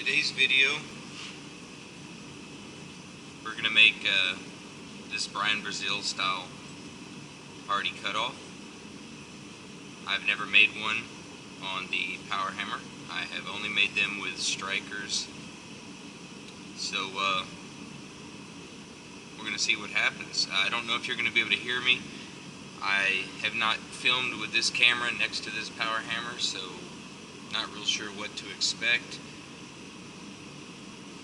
Today's video, we're going to make this Brazeal style hardie cutoff. I've never made one on the power hammer. I have only made them with strikers. So we're going to see what happens. I don't know if you're going to be able to hear me. I have not filmed with this camera next to this power hammer, so not real sure what to expect.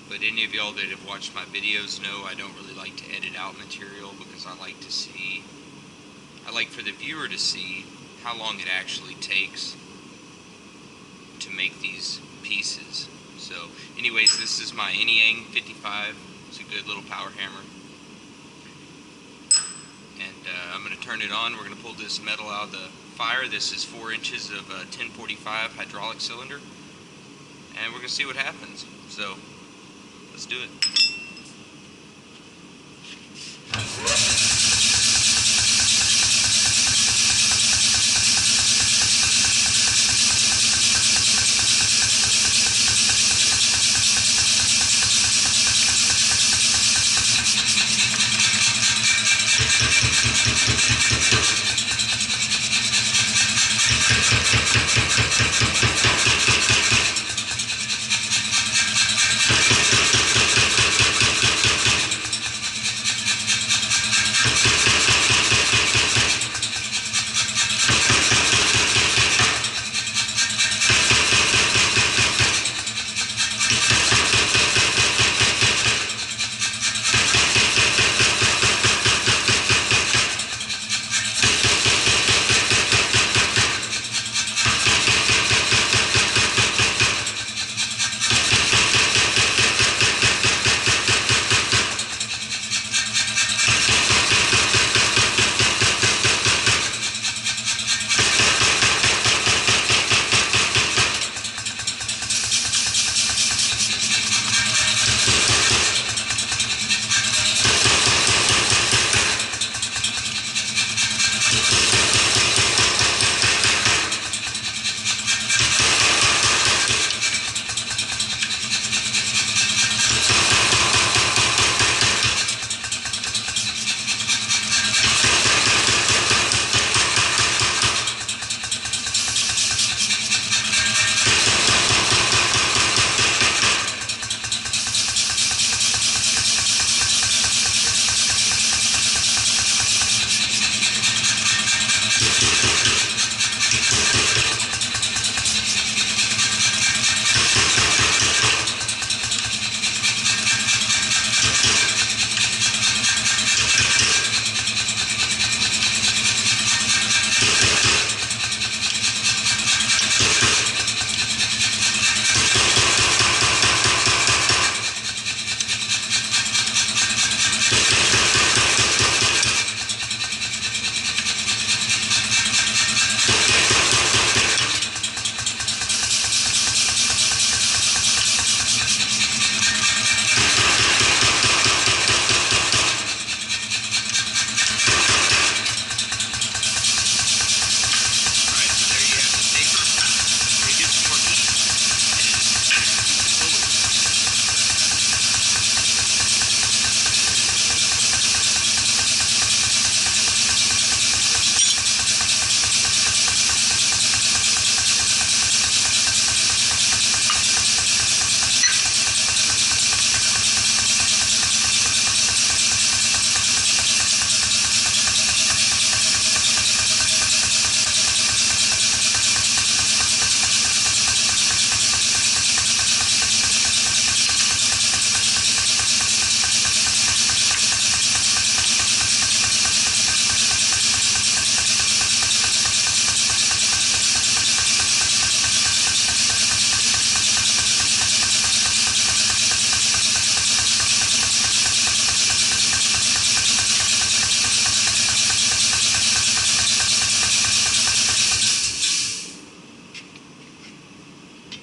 But any of y'all that have watched my videos know I don't really like to edit out material, because I like for the viewer to see how long it actually takes to make these pieces. So anyways, this is my Finalizing 55. It's a good little power hammer. And I'm going to turn it on. We're going to pull this metal out of the fire. This is 4 inches of 1045 hydraulic cylinder. And we're going to see what happens. So let's do it.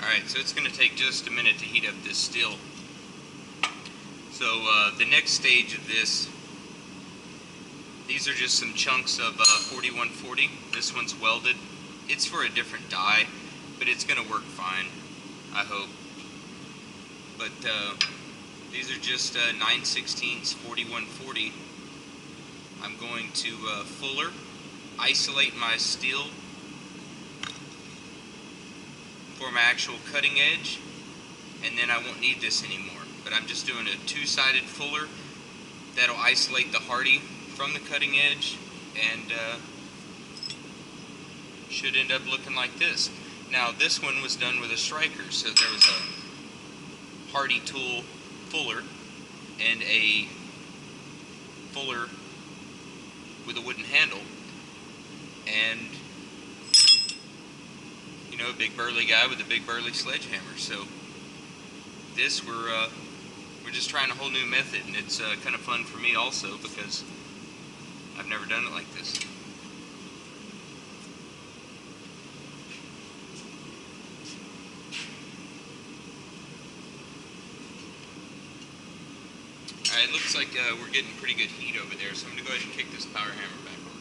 Alright, so it's going to take just a minute to heat up this steel. So the next stage of this, these are just some chunks of 4140. This one's welded. It's for a different die, but it's going to work fine, I hope. But these are just 9/16 4140. I'm going to fuller, isolate my steel for my actual cutting edge, and then I won't need this anymore. But I'm just doing a two-sided fuller that'll isolate the hardie from the cutting edge, and should end up looking like this. Now this one was done with a striker, so there was a hardie tool fuller and a fuller with a wooden handle, and you know, a big burly guy with a big burly sledgehammer. So this we're just trying a whole new method, and it's kind of fun for me also because I've never done it like this. Alright, it looks like we're getting pretty good heat over there, so I'm going to go ahead and kick this power hammer back on.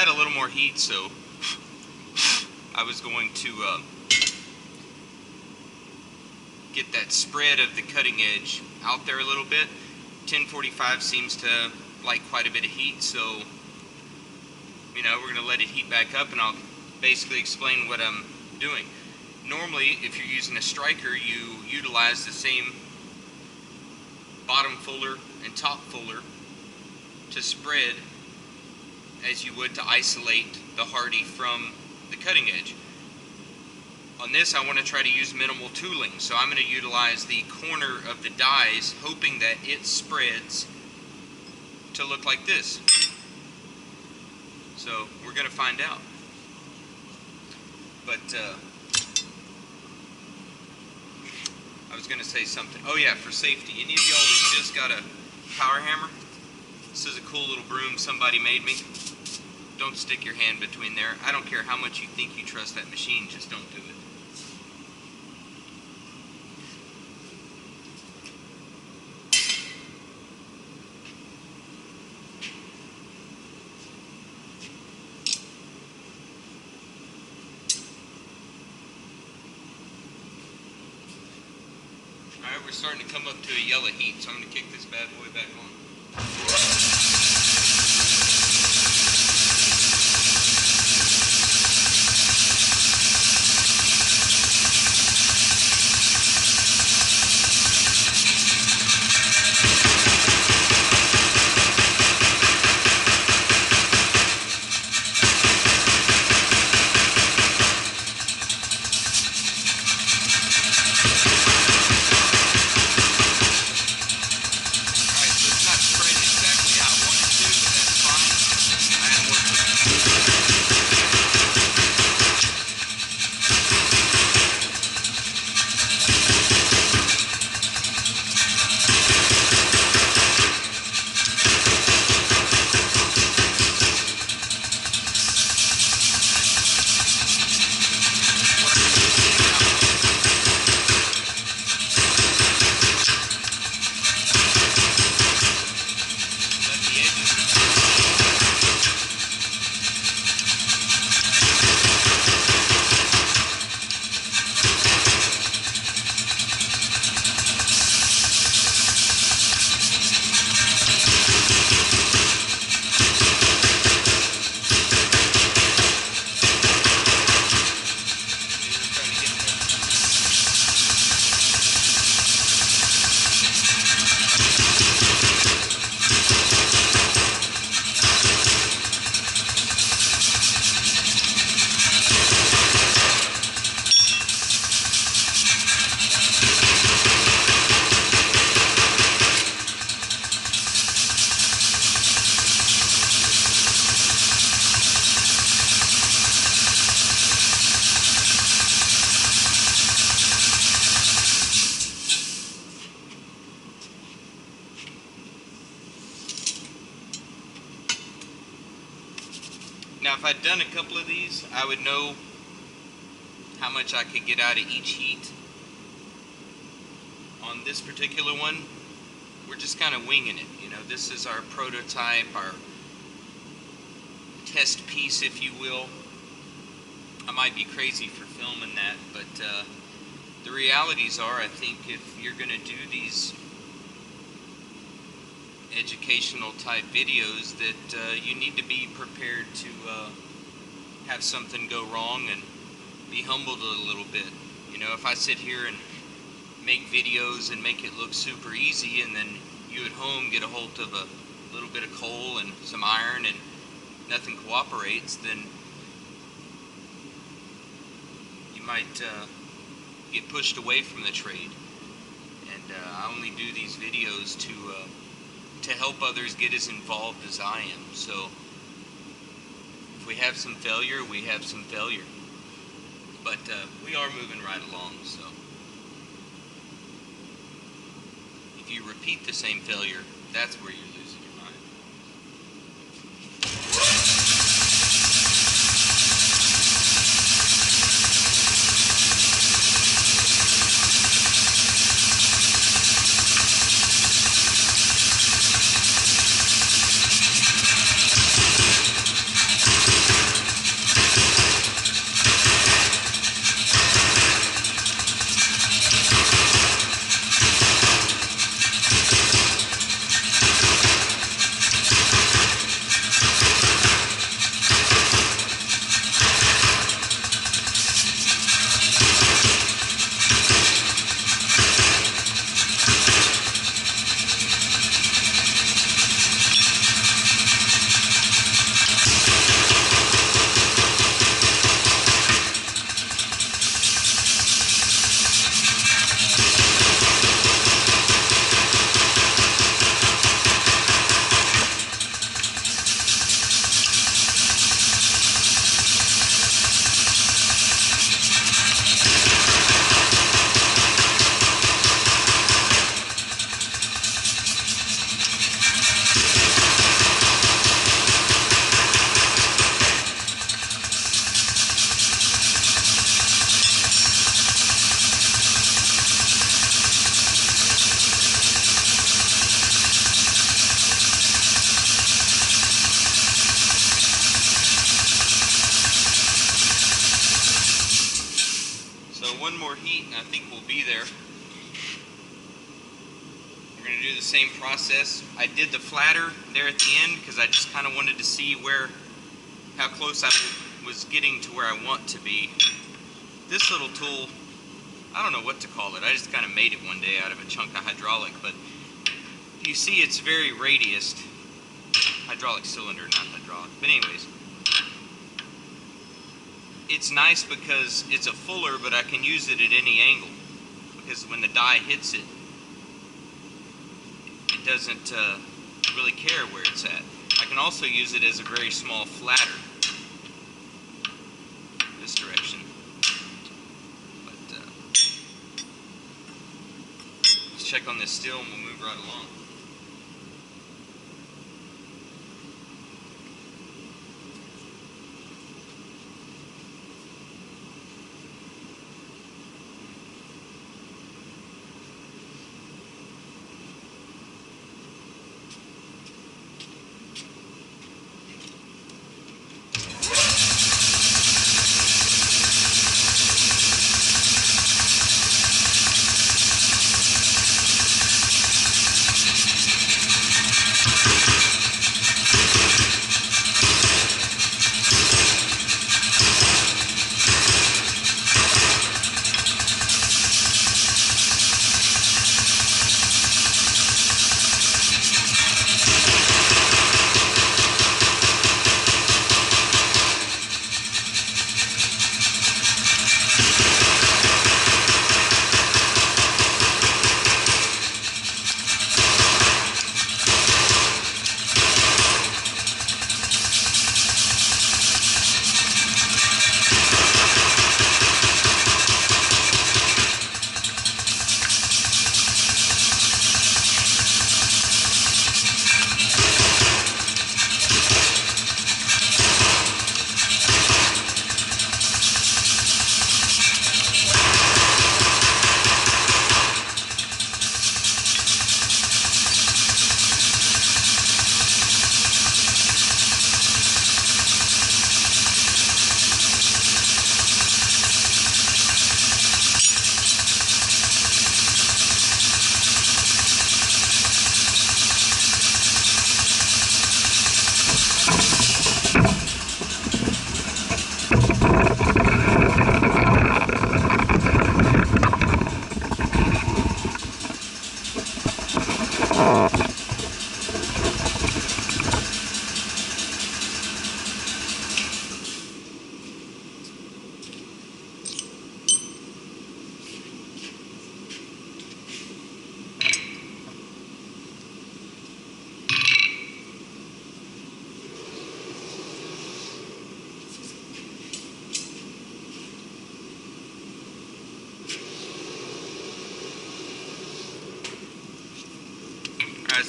A little more heat, so I was going to get that spread of the cutting edge out there a little bit. 1045 seems to like quite a bit of heat, so you know, we're going to let it heat back up, and I'll basically explain what I'm doing. Normally, if you're using a striker, you utilize the same bottom fuller and top fuller to spread as you would to isolate the hardie from the cutting edge. On this, I want to try to use minimal tooling, so I'm going to utilize the corner of the dies, hoping that it spreads to look like this. So we're going to find out. But I was going to say something. Oh yeah, for safety, any of y'all that just got a power hammer, this is a cool little broom somebody made me. Don't stick your hand between there. I don't care how much you think you trust that machine, just don't do it. Alright, we're starting to come up to a yellow heat, so I'm going to kick this bad boy back on. Alright, so it's not spraying exactly Now, if I'd done a couple of these, I would know how much I could get out of each heat. On this particular one, we're just kind of winging it. You know, this is our prototype, our test piece, if you will. I might be crazy for filming that, but the realities are, I think if you're going to do these educational type videos, that you need to be prepared to have something go wrong and be humbled a little bit. You know, if I sit here and make videos and make it look super easy, and then you at home get a hold of a little bit of coal and some iron and nothing cooperates, then you might get pushed away from the trade. And I only do these videos to help others get as involved as I am. So if we have some failure, we have some failure. But we are moving right along. So if you repeat the same failure, that's where you're losing your mind. One more heat and I think we'll be there. We're going to do the same process. I did the flatter there at the end because I just kind of wanted to see how close I was getting to where I want to be. This little tool, I don't know what to call it. I just kind of made it one day out of a chunk of hydraulic, but you see it's very radiused. Hydraulic cylinder, not hydraulic. But anyways, it's nice because it's a fuller, but I can use it at any angle, because when the die hits it, it doesn't really care where it's at. I can also use it as a very small flatter, this direction. But let's check on this still and we'll move right along.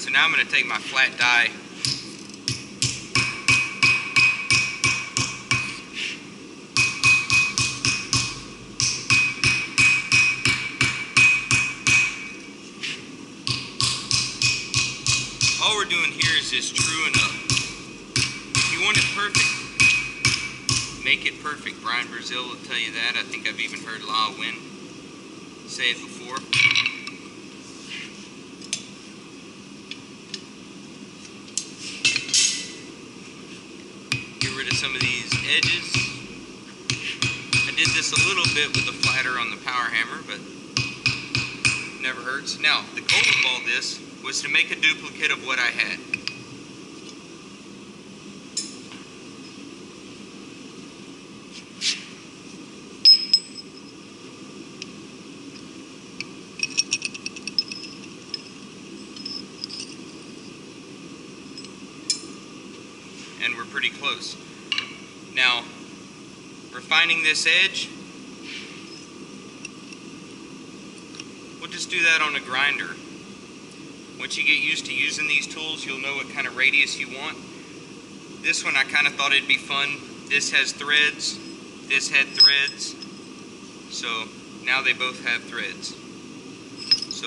So now I'm going to take my flat die all we're doing here is just truing up. If you want it perfect, make it perfect. Brian Brazeal will tell you that. I think I've even heard Lyle Wynn say it before. Get rid of some of these edges. I did this a little bit with the flatter on the power hammer, but never hurts. Now, the goal of all this was to make a duplicate of what I had. And we're pretty close. Now, refining this edge, we'll just do that on a grinder. Once you get used to using these tools, you'll know what kind of radius you want. This one I kind of thought it'd be fun. This has threads, this had threads, so now they both have threads. So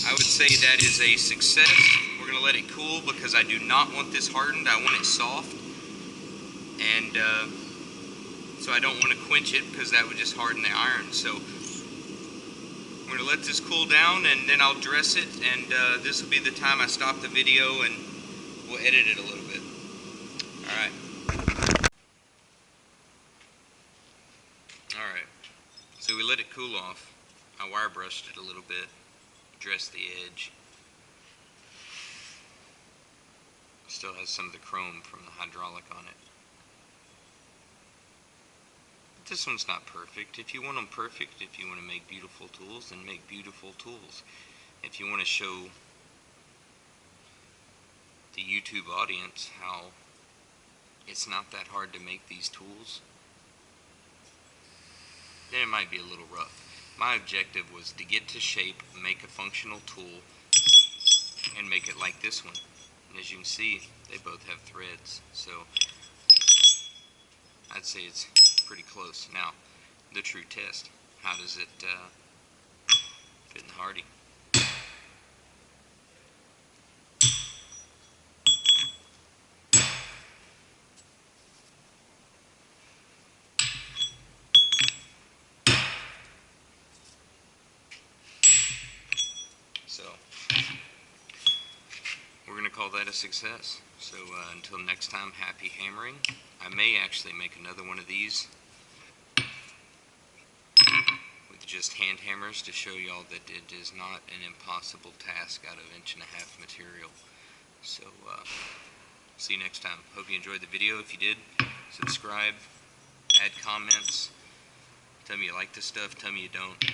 I would say that is a success. We're going to let it cool because I do not want this hardened. I want it soft. And so I don't want to quench it because that would just harden the iron. So I'm going to let this cool down and then I'll dress it, and this will be the time I stop the video and we'll edit it a little bit. Alright. Alright. So we let it cool off. I wire brushed it a little bit, dressed the edge. Still has some of the chrome from the hydraulic on it. But this one's not perfect. If you want them perfect, if you want to make beautiful tools, then make beautiful tools. If you want to show the YouTube audience how it's not that hard to make these tools, then it might be a little rough. My objective was to get to shape, make a functional tool, and make it like this one. And as you can see, they both have threads, so I'd say it's pretty close. Now, the true test. How does it fit in the hardie? So, we're going to call that a success. So until next time, happy hammering. I may actually make another one of these with just hand hammers to show y'all that it is not an impossible task out of 1.5" material. So see you next time. Hope you enjoyed the video. If you did, subscribe, add comments, tell me you like this stuff, tell me you don't.